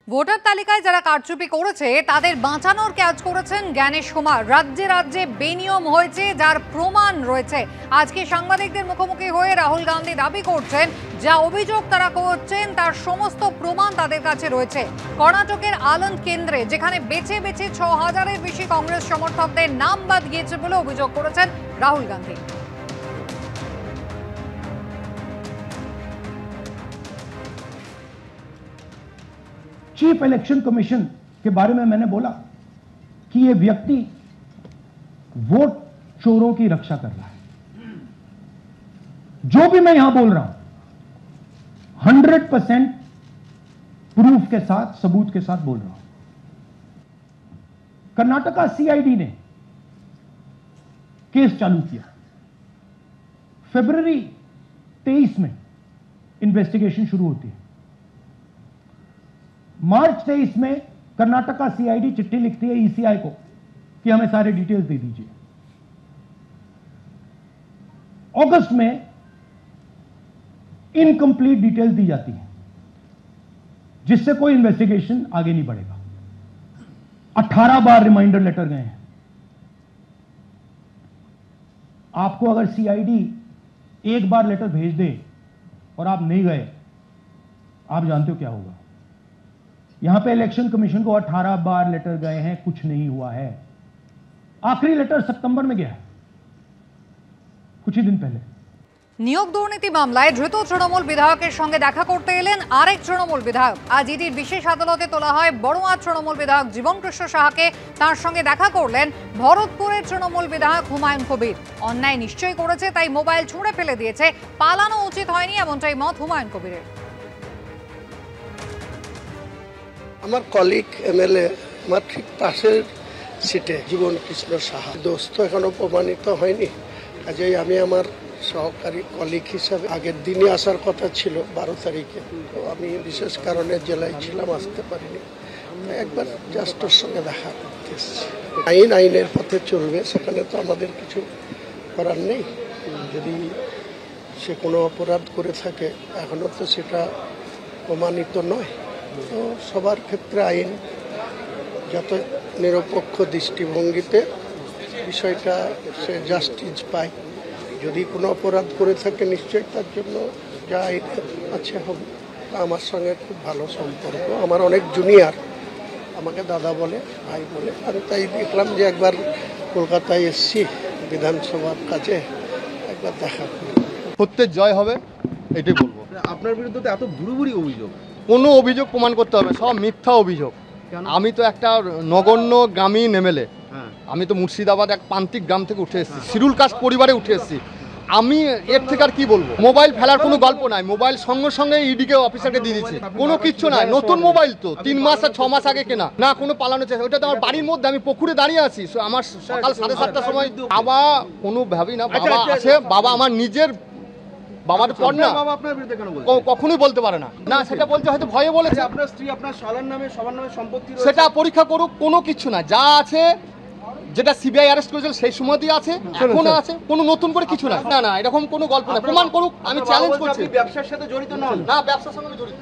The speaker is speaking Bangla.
ভোটার তালিকায় যারা কারচুপি করেছে তাদের বাঁচানোর কাজ করেছেন জ্ঞানেশ কুমার। রাজ্যে রাজ্যে বেনিয়ম হয়েছে যার প্রমাণ রয়েছে। আজকে সাংবাদিকদের মুখোমুখি হয়ে রাহুল গান্ধী দাবি করছেন যা অভিযোগ তারা করছেন তার সমস্ত প্রমাণ তাদের কাছে রয়েছে। কর্ণাটকের আনন্দ কেন্দ্রে যেখানে বেছে বেছে ৬,০০০-এর বেশি কংগ্রেস সমর্থকদের নাম বাদ গিয়েছে বলে অভিযোগ করেছেন Rahul Gandhi. Chief election commission के बारे में मैंने बोला कि यह व्यक्ति वोट चोरों की रक्षा कर रहा है। जो भी मैं यहां बोल रहा हूं 100% प्रूफ के साथ, सबूत के साथ बोल रहा हूं। कर्नाटका सीआईडी ने केस चालू किया। फरवरी 23 में इन्वेस्टिगेशन शुरू होती है। मार्च 23 में कर्नाटका सीआईडी चिट्ठी लिखती है ईसीआई को कि हमें सारे डिटेल्स दे दीजिए। अगस्त में इनकंप्लीट डिटेल्स दी जाती है जिससे कोई इन्वेस्टिगेशन आगे नहीं बढ़ेगा। 18 बार रिमाइंडर लेटर गए हैं। आपको अगर सीआईडी एक बार लेटर भेज दे और आप नहीं गए, आप जानते हो क्या होगा। यहां पे इलेक्शन कमीशन को 18 बार लेटर गए हैं, कुछ नहीं हुआ है। आखिरी लेटर सितंबर में गया है, कुछ ही दिन पहले। নিয়োগ দুর্নীতি মামলায় ধৃত তৃণমূল বিধায়কের সঙ্গে দেখা করতে এলেন আরেক তৃণমূল বিধায়ক। আজ ইডির বিশেষ আদালতে তোলা হয় বড়ুয়া তৃণমূল বিধায়ক জীবনকৃষ্ণ সাহাকে। তার সঙ্গে দেখা করলেন ভরতপুরের তৃণমূল বিধায়ক হুমায়ুন কবির। অন্যায় নিশ্চয়ই করেছে, তাই মোবাইল ছুঁড়ে ফেলে দিয়েছে, পালানো উচিত হয়নি, এমনটাই মত হুমায়ুন কবিরের। আমার কলিগ এমএলএ আমার ঠিক পাশের সিটে জীবনকৃষ্ণ সাহা দোস্ত এখনো প্রমাণিত হয়নি। কাজেই আমি আমার সহকারী কলিগ হিসাবে আগের দিনই আসার কথা ছিল 12 তারিখে, তো আমি বিশেষ কারণে জেলায় ছিলাম, আসতে পারিনি। একবার জাস্ট ওর সঙ্গে দেখা করতে এসেছি। আইনের পথে চলবে, সেখানে তো আমাদের কিছু করার নেই। যদি সে কোনো অপরাধ করে থাকে এখনো তো সেটা প্রমাণিত নয়। তো সবার ক্ষেত্রে আইন যত নিরপেক্ষ দৃষ্টিভঙ্গিতে বিষয়টা সে জাস্টিস পায়। যদি কোনো অপরাধ করে থাকে নিশ্চয়ই তার জন্য যা আইন আছে হবে। আমার সঙ্গে খুব ভালো সম্পর্ক, আমার অনেক জুনিয়র, আমাকে দাদা বলে, ভাই বলে। আমি তাই দেখলাম যে একবার কলকাতায় এসছি বিধানসভার কাছে, একবার দেখা করি। সত্যের জয় হবে এটাই বলবো। আপনার বিরুদ্ধে তো এত বুড়ি অভিযোগ, কোনো অভিযোগ প্রমাণ করতে হবে, সব মিথ্যা অভিযোগ। আমি তো একটা নগণ্য গ্রামীণ এমএলএ। আমি তো মুর্শিদাবাদ এক প্রান্তিক গ্রাম থেকে উঠে এসেছি, শিডিউল কাস্ট পরিবারে উঠে এসেছি। আমি এর থেকে আর কি বলবো। মোবাইল ফেলার কোনো গল্প নাই, মোবাইল সঙ্গে সঙ্গে ইডিকে অফিসারকে দিয়ে দিচ্ছে, কোনো কিচ্ছু নাই। নতুন মোবাইল তো 3 মাস আর 6 মাস আগে কেনা, না কোনো পালানো চেষ্টা। ওটা তো আমার বাড়ির মধ্যে, আমি পুকুরে দাঁড়িয়ে আছি। আমার সকাল 7:30টার সময় বাবা কোনো ভাবি না, বাবা আসে, বাবা আমার নিজের বাবার পর না, আপনার বিরুদ্ধে কেন বলছেন? কখনোই বলতে পারে না। না সেটা বলতে হয়তো ভয়ে বলেছে। আপনার স্ত্রী আপনার সবার নামে সম্পত্তি সেটা পরীক্ষা করুক, কোনো কিছু না। যা আছে, যেটা সিবিআই অ্যারেস্ট করেছিল সেই সময়তেই আছে, এখন আছে, কোনো নতুন করে কিছু না। না এরকম কোনো গল্প না, প্রমাণ করুক, আমি চ্যালেঞ্জ করছি। ব্যবসার সাথে জড়িত নন? না, ব্যবসার সঙ্গে জড়িত।